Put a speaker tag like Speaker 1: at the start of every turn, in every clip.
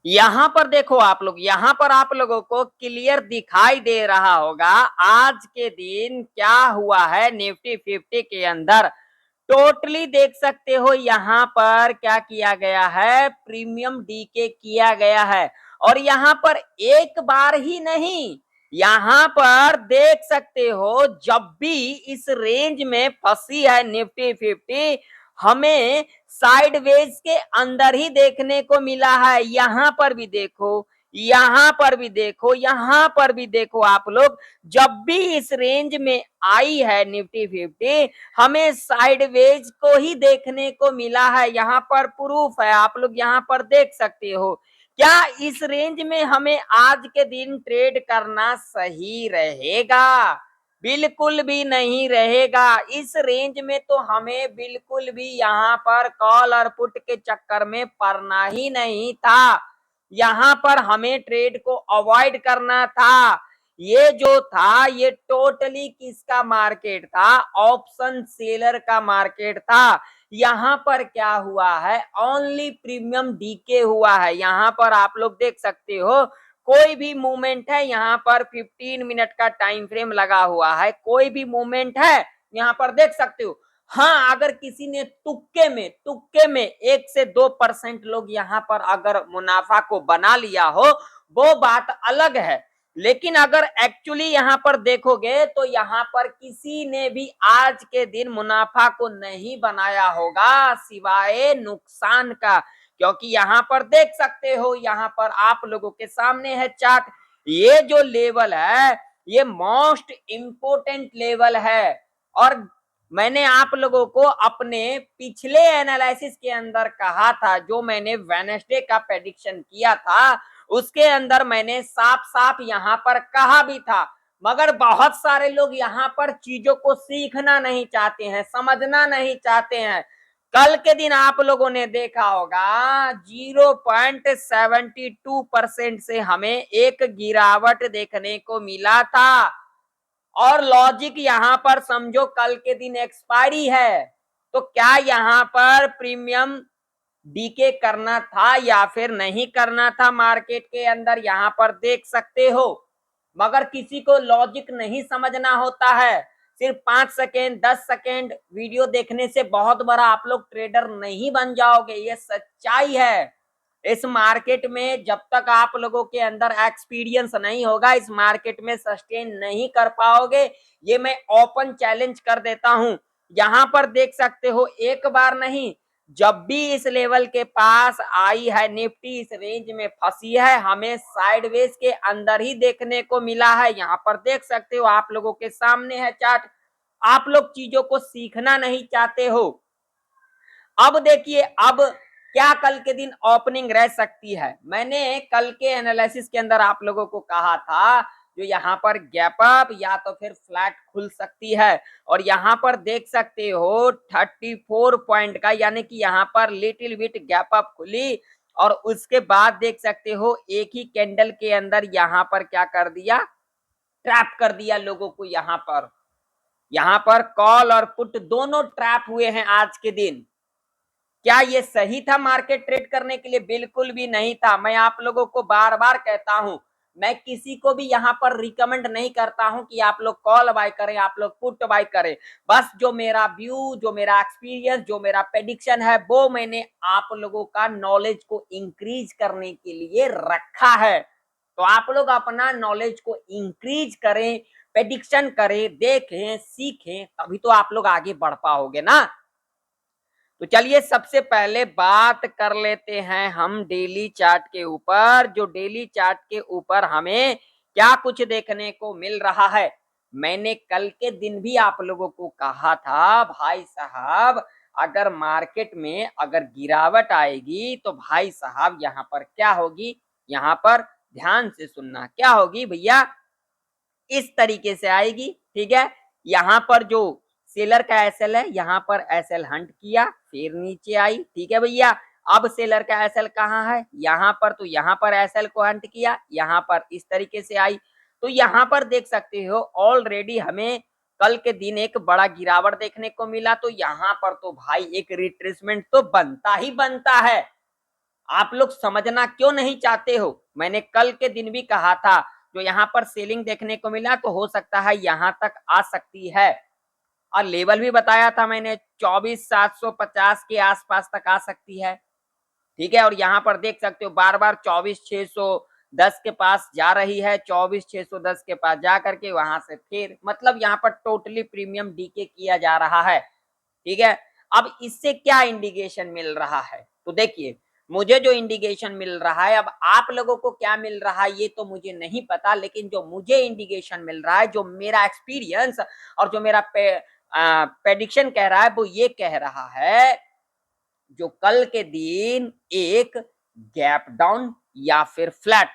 Speaker 1: यहां पर देखो आप लोग, यहां पर आप लोगों को क्लियर दिखाई दे रहा होगा आज के दिन क्या हुआ है निफ्टी 50 के अंदर। टोटली देख सकते हो यहां पर क्या किया गया है, प्रीमियम डीके किया गया है। और यहां पर एक बार ही नहीं, यहां पर देख सकते हो जब भी इस रेंज में फंसी है निफ्टी 50, हमें साइडवेज के अंदर ही देखने को मिला है। यहां पर भी देखो, यहां पर भी देखो, यहां पर भी देखो आप लोग, जब भी इस रेंज में आई है निफ्टी 50, हमें साइडवेज को ही देखने को मिला है। यहां पर प्रूफ है, आप लोग यहां पर देख सकते हो। क्या इस रेंज में हमें आज के दिन ट्रेड करना सही रहेगा? बिल्कुल भी नहीं रहेगा। इस रेंज में तो हमें बिल्कुल भी यहां पर कॉल और पुट के चक्कर में पड़ना ही नहीं था। यहां पर हमें ट्रेड को अवॉइड करना था। ये जो था ये टोटली किसका मार्केट था? ऑप्शन सेलर का मार्केट था। यहां पर क्या हुआ है, ओनली प्रीमियम डीके हुआ है। यहां पर आप लोग देख सकते हो कोई भी मूवमेंट है, यहाँ पर 15 मिनट का टाइम फ्रेम लगा हुआ है, कोई भी मूवमेंट है यहाँ पर देख सकते हो। हाँ, अगर किसी ने तुक्के में 1 से 2% लोग यहाँ पर अगर मुनाफा को बना लिया हो, वो बात अलग है। लेकिन अगर एक्चुअली यहाँ पर देखोगे तो यहाँ पर किसी ने भी आज के दिन मुनाफा को नहीं बनाया होगा सिवाय नुकसान का। क्योंकि यहाँ पर देख सकते हो, यहाँ पर आप लोगों के सामने है चार्ट, ये जो लेवल है ये मोस्ट इंपोर्टेंट लेवल है। और मैंने आप लोगों को अपने पिछले एनालिसिस के अंदर कहा था, जो मैंने वेडनेसडे का प्रेडिक्शन किया था, उसके अंदर मैंने साफ साफ यहाँ पर कहा भी था। मगर बहुत सारे लोग यहाँ पर चीजों को सीखना नहीं चाहते हैं, समझना नहीं चाहते हैं। कल के दिन आप लोगों ने देखा होगा 0.72% से हमें एक गिरावट देखने को मिला था। और लॉजिक यहाँ पर समझो कल के दिन एक्सपायरी है, तो क्या यहाँ पर प्रीमियम डीके करना था या फिर नहीं करना था मार्केट के अंदर, यहाँ पर देख सकते हो। मगर किसी को लॉजिक नहीं समझना होता है। सिर्फ 5 सेकेंड 10 सेकेंड वीडियो देखने से बहुत बड़ा आप लोग ट्रेडर नहीं बन जाओगे, ये सच्चाई है। इस मार्केट में जब तक आप लोगों के अंदर एक्सपीरियंस नहीं होगा, इस मार्केट में सस्टेन नहीं कर पाओगे, ये मैं ओपन चैलेंज कर देता हूं। यहां पर देख सकते हो एक बार नहीं, जब भी इस लेवल के पास आई है निफ्टी, इस रेंज में फंसी है, हमें साइडवेज के अंदर ही देखने को मिला है। यहाँ पर देख सकते हो, आप लोगों के सामने है चार्ट। आप लोग चीजों को सीखना नहीं चाहते हो। अब देखिए, अब क्या कल के दिन ओपनिंग रह सकती है। मैंने कल के एनालिसिस के अंदर आप लोगों को कहा था जो यहाँ पर गैप अप या तो फिर फ्लैट खुल सकती है। और यहाँ पर देख सकते हो 34 पॉइंट का, यानी कि यहाँ पर लिटिल बिट गैप अप खुली और उसके बाद देख सकते हो एक ही कैंडल के अंदर यहाँ पर क्या कर दिया, ट्रैप कर दिया लोगों को। यहाँ पर कॉल और पुट दोनों ट्रैप हुए हैं आज के दिन। क्या ये सही था मार्केट ट्रेड करने के लिए? बिल्कुल भी नहीं था। मैं आप लोगों को बार बार कहता हूं, मैं किसी को भी यहाँ पर रिकमेंड नहीं करता हूं कि आप लोग कॉल बाय करें, आप लोग पुट बाय करें। बस जो मेरा व्यू, जो मेरा एक्सपीरियंस, जो मेरा प्रेडिक्शन है, वो मैंने आप लोगों का नॉलेज को इंक्रीज करने के लिए रखा है। तो आप लोग अपना नॉलेज को इंक्रीज करें, प्रेडिक्शन करें, देखें, सीखें, तभी तो आप लोग आगे बढ़ पाओगे ना। तो चलिए सबसे पहले बात कर लेते हैं हम डेली चार्ट के ऊपर। जो डेली चार्ट के ऊपर हमें क्या कुछ देखने को मिल रहा है। मैंने कल के दिन भी आप लोगों को कहा था भाई साहब, अगर मार्केट में अगर गिरावट आएगी तो भाई साहब यहाँ पर क्या होगी, यहाँ पर ध्यान से सुनना, क्या होगी भैया, इस तरीके से आएगी। ठीक है, यहाँ पर जो सेलर का एसएल है, यहाँ पर एसएल हंट किया, फिर नीचे आई। ठीक है भैया, अब सेलर का एसएल कहाँ है, यहाँ पर, तो यहाँ पर एसएल को हंट किया, यहाँ पर इस तरीके से आई। तो यहाँ पर देख सकते हो ऑलरेडी हमें कल के दिन एक बड़ा गिरावट देखने को मिला। तो यहाँ पर तो भाई एक रिट्रेसमेंट तो बनता ही बनता है। आप लोग समझना क्यों नहीं चाहते हो? मैंने कल के दिन भी कहा था, जो यहाँ पर सेलिंग देखने को मिला तो हो सकता है यहाँ तक आ सकती है, और लेवल भी बताया था मैंने 24,750 के आसपास तक आ सकती है। ठीक है, और यहाँ पर देख सकते हो बार बार 24,610 के पास जा रही है, 24,610 के पास जा करके वहां से फिर, मतलब यहाँ पर टोटली प्रीमियम डीके किया जा रहा है। ठीक है, अब इससे क्या इंडिकेशन मिल रहा है? तो देखिए, मुझे जो इंडिकेशन मिल रहा है, अब आप लोगों को क्या मिल रहा है ये तो मुझे नहीं पता, लेकिन जो मुझे इंडिकेशन मिल रहा है, जो मेरा एक्सपीरियंस और जो मेरा प्रेडिक्शन कह रहा है, वो ये कह रहा है जो कल के दिन एक गैप डाउन या फिर फ्लैट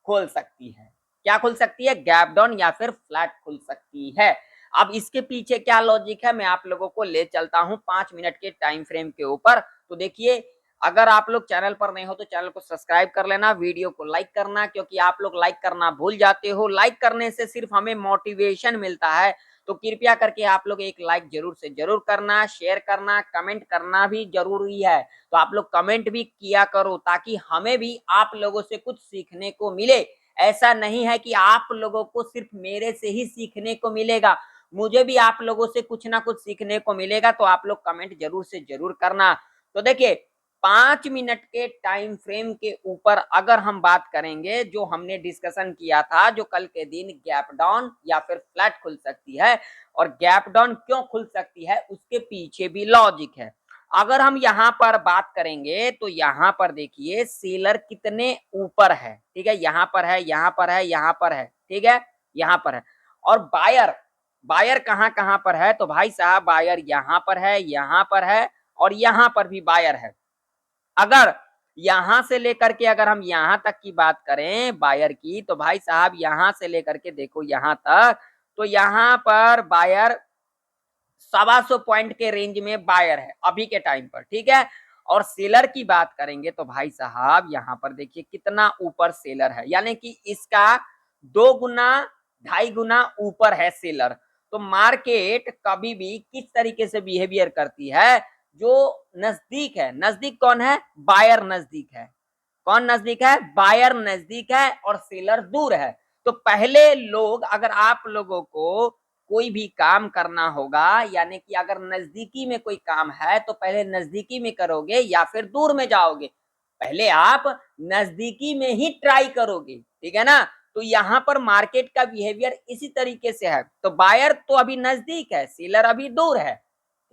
Speaker 1: खोल सकती है। क्या खोल सकती है? गैप डाउन या फिर फ्लैट खुल सकती है। अब इसके पीछे क्या लॉजिक है, मैं आप लोगों को ले चलता हूं 5 मिनट के टाइम फ्रेम के ऊपर। तो देखिए, अगर आप लोग चैनल पर नहीं हो तो चैनल को सब्सक्राइब कर लेना, वीडियो को लाइक करना, क्योंकि आप लोग लाइक करना भूल जाते हो। लाइक करने से सिर्फ हमें मोटिवेशन मिलता है, तो कृपया करके आप लोग एक लाइक जरूर से जरूर करना, शेयर करना, कमेंट करना भी जरूरी है। तो आप लोग कमेंट भी किया करो, ताकि हमें भी आप लोगों से कुछ सीखने को मिले। ऐसा नहीं है कि आप लोगों को सिर्फ मेरे से ही सीखने को मिलेगा, मुझे भी आप लोगों से कुछ ना कुछ सीखने को मिलेगा। तो आप लोग कमेंट जरूर से जरूर करना। तो देखिए, 5 मिनट के टाइम फ्रेम के ऊपर अगर हम बात करेंगे, जो हमने डिस्कशन किया था, जो कल के दिन गैप डाउन या फिर फ्लैट खुल सकती है, और गैप डाउन क्यों खुल सकती है उसके पीछे भी लॉजिक है। अगर हम यहाँ पर बात करेंगे तो यहाँ पर देखिए सेलर कितने ऊपर है। ठीक है, यहाँ पर है, यहाँ पर है, यहाँ पर है, ठीक है, यहाँ पर है। और बायर, बायर कहाँ कहाँ पर है? तो भाई साहब बायर यहाँ पर है, यहाँ पर है, और यहाँ पर भी बायर है। अगर यहां से लेकर के अगर हम यहां तक की बात करें बायर की, तो भाई साहब यहां से लेकर के देखो यहां तक, तो यहां पर बायर 125 पॉइंट के रेंज में बायर है अभी के टाइम पर। ठीक है, और सेलर की बात करेंगे तो भाई साहब यहां पर देखिए कितना ऊपर सेलर है, यानी कि इसका 2 गुना 2.5 गुना ऊपर है सेलर। तो मार्केट कभी भी किस तरीके से बिहेवियर करती है? जो नजदीक है, नजदीक कौन है? बायर नजदीक है। कौन नजदीक है? बायर नजदीक है और सेलर दूर है। तो पहले लोग, अगर आप लोगों को कोई भी काम करना होगा, यानी कि अगर नजदीकी में कोई काम है तो पहले नजदीकी में करोगे या फिर दूर में जाओगे? पहले आप नजदीकी में ही ट्राई करोगे। ठीक है ना? तो यहाँ पर मार्केट का बिहेवियर इसी तरीके से है। तो बायर तो अभी नजदीक है, सेलर अभी दूर है।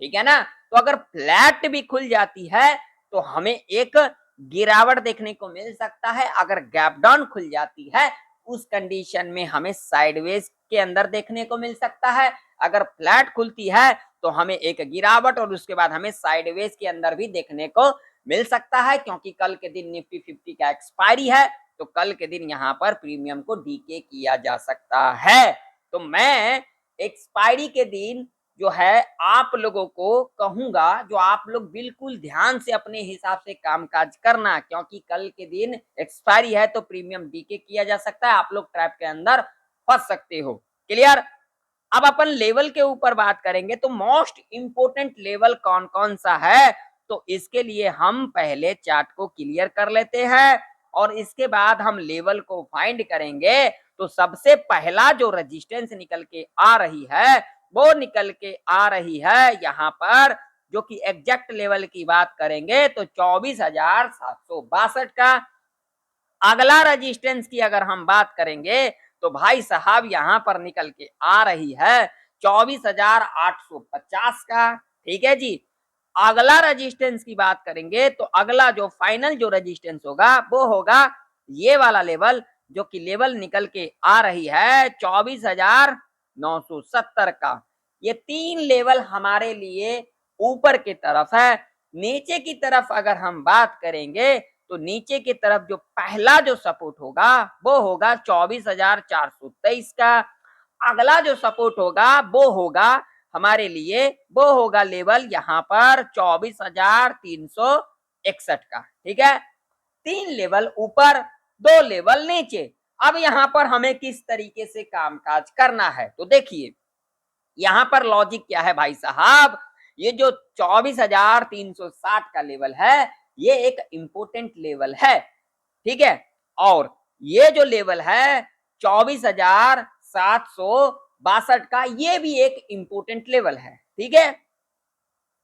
Speaker 1: ठीक है ना? तो अगर फ्लैट भी खुल जाती है तो हमें एक गिरावट देखने को मिल सकता है। अगर गैप डाउन खुल जाती है उस कंडीशन में हमें साइडवेज के अंदर देखने को मिल सकता है। अगर फ्लैट खुलती है तो हमें एक गिरावट और उसके बाद हमें साइडवेज के अंदर भी देखने को मिल सकता है, क्योंकि कल के दिन निफ्टी 50 का एक्सपायरी है। तो कल के दिन यहाँ पर प्रीमियम को डीके किया जा सकता है। तो मैं एक्सपायरी के दिन जो है आप लोगों को कहूंगा, जो आप लोग बिल्कुल ध्यान से अपने हिसाब से कामकाज करना, क्योंकि कल के दिन एक्सपायरी है तो प्रीमियम डीके किया जा सकता है, आप लोग ट्रैप के अंदर फंस सकते हो। क्लियर? अब अपन लेवल के ऊपर बात करेंगे, तो मोस्ट इंपोर्टेंट लेवल कौन कौन सा है? तो इसके लिए हम पहले चार्ट को क्लियर कर लेते हैं और इसके बाद हम लेवल को फाइंड करेंगे। तो सबसे पहला जो रेजिस्टेंस निकल के आ रही है वो निकल के आ रही है यहाँ पर, जो कि एग्जैक्ट लेवल की बात करेंगे तो 24,762 का। अगला रेजिस्टेंस की अगर हम बात करेंगे तो भाई साहब यहाँ पर निकल के आ रही है 24,850 का। ठीक है जी। अगला रेजिस्टेंस की बात करेंगे तो अगला जो फाइनल जो रेजिस्टेंस होगा वो होगा ये वाला लेवल, जो कि लेवल निकल के आ रही है 24,970 का। ये 3 लेवल हमारे लिए ऊपर की तरफ है। नीचे की तरफ अगर हम बात करेंगे तो नीचे की तरफ जो पहला जो सपोर्ट होगा वो होगा 24,423 का। अगला जो सपोर्ट होगा वो होगा हमारे लिए, वो होगा लेवल यहाँ पर 24,361 का। ठीक है, 3 लेवल ऊपर, 2 लेवल नीचे। अब यहाँ पर हमें किस तरीके से कामकाज करना है? तो देखिए यहाँ पर लॉजिक क्या है भाई साहब, ये जो 24,360 का लेवल है ये एक इंपोर्टेंट लेवल है, ठीक है। और ये जो लेवल है 24,762 का, ये भी एक इंपोर्टेंट लेवल है, ठीक है।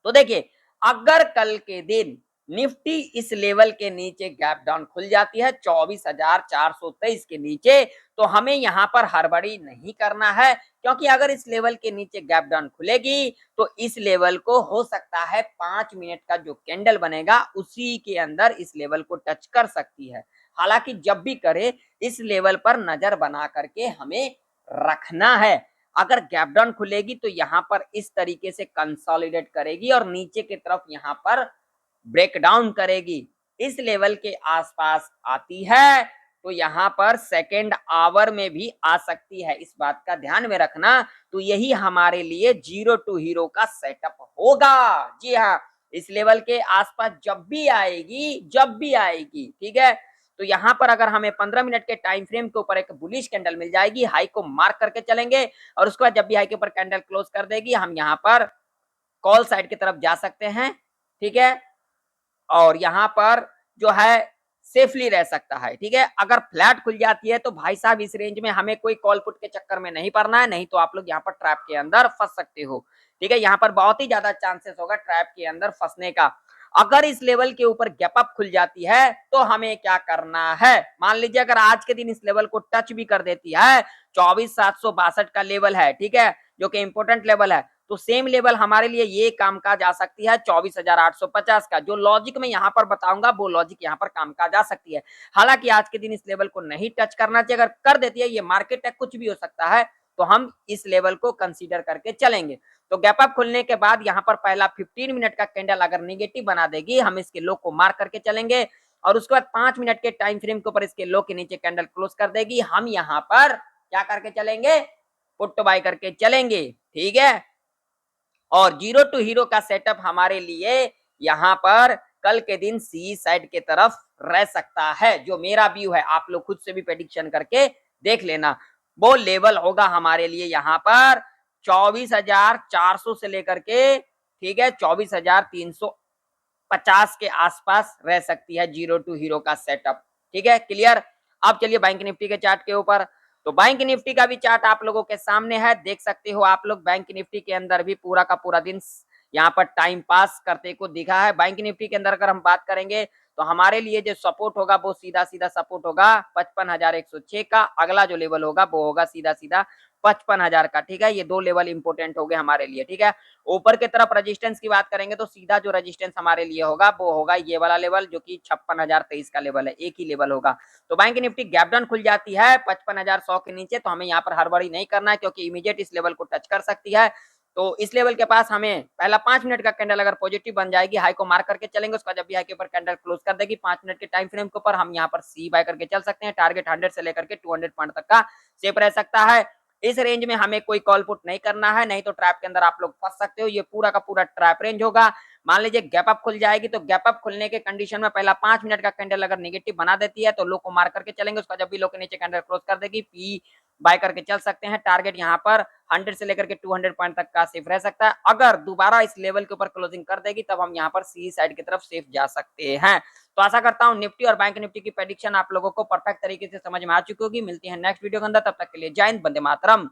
Speaker 1: तो देखिए, अगर कल के दिन निफ्टी इस लेवल के नीचे गैप डाउन खुल जाती है 24,423 के नीचे, तो हमें यहां पर हड़बड़ी नहीं करना है, क्योंकि अगर इस लेवल के नीचे गैप डाउन खुलेगी तो इस लेवल को हो सकता है 5 मिनट का जो कैंडल बनेगा उसी के अंदर इस लेवल को टच कर सकती है। हालांकि जब भी करे इस लेवल पर नजर बना करके हमें रखना है। अगर गैप डाउन खुलेगी तो यहां पर इस तरीके से कंसोलिडेट करेगी और नीचे की तरफ यहां पर ब्रेक डाउन करेगी, इस लेवल के आसपास आती है तो यहां पर सेकेंड आवर में भी आ सकती है, इस बात का ध्यान में रखना। तो यही हमारे लिए जीरो टू हीरो का सेटअप होगा। जी हाँ, इस लेवल के आसपास जब भी आएगी, ठीक है। तो यहां पर अगर हमें 15 मिनट के टाइम फ्रेम के ऊपर एक बुलिश कैंडल मिल जाएगी, हाई को मार्क करके चलेंगे और उसके बाद जब भी हाई के ऊपर कैंडल क्लोज कर देगी, हम यहाँ पर कॉल साइड की तरफ जा सकते हैं, ठीक है। और यहाँ पर जो है सेफली रह सकता है, ठीक है। अगर फ्लैट खुल जाती है तो भाई साहब इस रेंज में हमें कोई कॉल पुट के चक्कर में नहीं पड़ना है, नहीं तो आप लोग यहाँ पर ट्रैप के अंदर फंस सकते हो, ठीक है। यहाँ पर बहुत ही ज्यादा चांसेस होगा ट्रैप के अंदर फंसने का। अगर इस लेवल के ऊपर गैप अप खुल जाती है तो हमें क्या करना है, मान लीजिए अगर आज के दिन इस लेवल को टच भी कर देती है, 24,762 का लेवल है, ठीक है, जो कि इंपोर्टेंट लेवल है, तो सेम लेवल हमारे लिए ये कामकाज आ सकती है 24,850 का। जो लॉजिक मैं यहाँ पर बताऊंगा वो लॉजिक यहाँ पर कामकाज आ सकती है। हालांकि आज के दिन इस लेवल को नहीं टच करना चाहिए, अगर कर देती है, ये मार्केट है, कुछ भी हो सकता है, तो हम इस लेवल को कंसीडर करके चलेंगे। तो गैप अप खुलने के बाद यहाँ पर पहला 15 मिनट का कैंडल अगर निगेटिव बना देगी, हम इसके लो को मार्क करके चलेंगे और उसके बाद 5 मिनट के टाइम फ्रेम के ऊपर इसके लो के नीचे कैंडल क्लोज कर देगी, हम यहाँ पर क्या करके चलेंगे, पुट बाय करके चलेंगे, ठीक है। और जीरो टू हीरो का सेटअप हमारे लिए यहाँ पर कल के दिन सी साइड के तरफ रह सकता है, जो मेरा व्यू है, आप लोग खुद से भी प्रेडिक्शन करके देख लेना। वो लेवल होगा हमारे लिए यहाँ पर 24,400 से लेकर के, ठीक है, 24,350 के आसपास रह सकती है जीरो टू हीरो का सेटअप, ठीक है, क्लियर। अब चलिए बैंक निफ्टी के चार्ट के ऊपर। तो बैंक निफ्टी का भी चार्ट आप लोगों के सामने है, देख सकते हो आप लोग। बैंक निफ्टी के अंदर भी पूरा का पूरा दिन यहाँ पर टाइम पास करते को दिखा है। बैंक निफ्टी के अंदर अगर हम बात करेंगे तो हमारे लिए जो सपोर्ट होगा वो सीधा सीधा सपोर्ट होगा 55,106 का। अगला जो लेवल होगा वो होगा सीधा सीधा 55,000 का, ठीक है। ये दो लेवल इंपोर्टेंट हो गए हमारे लिए, ठीक है। ऊपर की तरफ रेजिस्टेंस की बात करेंगे तो सीधा जो रेजिस्टेंस हमारे लिए होगा वो होगा ये वाला लेवल, जो कि 56,023 का लेवल है, एक ही लेवल होगा। तो बैंक निफ्टी गैप डाउन खुल जाती है 55,100 के नीचे, तो हमें यहाँ पर हड़बड़ी नहीं करना है, क्योंकि इमीडिएट इस लेवल को टच कर सकती है। तो इस लेवल के पास हमें पहला 5 मिनट का कैंडल अगर पॉजिटिव बन जाएगी, हाई को मार्क करके चलेंगे, उसका जब भी हाई के ऊपर कैंडल क्लोज कर देगी 5 मिनट के टाइम फ्रेम के ऊपर, हम यहाँ पर सी बाय करके चल सकते हैं। टारगेट 100 से लेकर के 200 पॉइंट तक का सेफ रह सकता है। इस रेंज में हमें कोई कॉल पुट नहीं करना है, नहीं तो ट्रैप के अंदर आप लोग फंस सकते हो। ये पूरा का पूरा ट्रैप रेंज होगा। मान लीजिए गैप अप खुल जाएगी, तो गैप अप खुलने के कंडीशन में पहला 5 मिनट का कैंडल अगर नेगेटिव बना देती है तो लो को मार्क करके चलेंगे, उसका जब भी लो के नीचे कैंडल क्लोज कर देगी पी बाय करके चल सकते हैं। टारगेट यहाँ पर 100 से लेकर के 200 पॉइंट तक का सेफ रह सकता है। अगर दोबारा इस लेवल के ऊपर क्लोजिंग कर देगी तब हम यहाँ पर सी साइड की तरफ सेफ जा सकते हैं। तो आशा करता हूँ निफ्टी और बैंक निफ्टी की प्रेडिक्शन आप लोगों को परफेक्ट तरीके से समझ में आ चुकी होगी। मिलती है नेक्स्ट वीडियो के अंदर, तब तक के लिए जय हिंद, वंदे मातरम।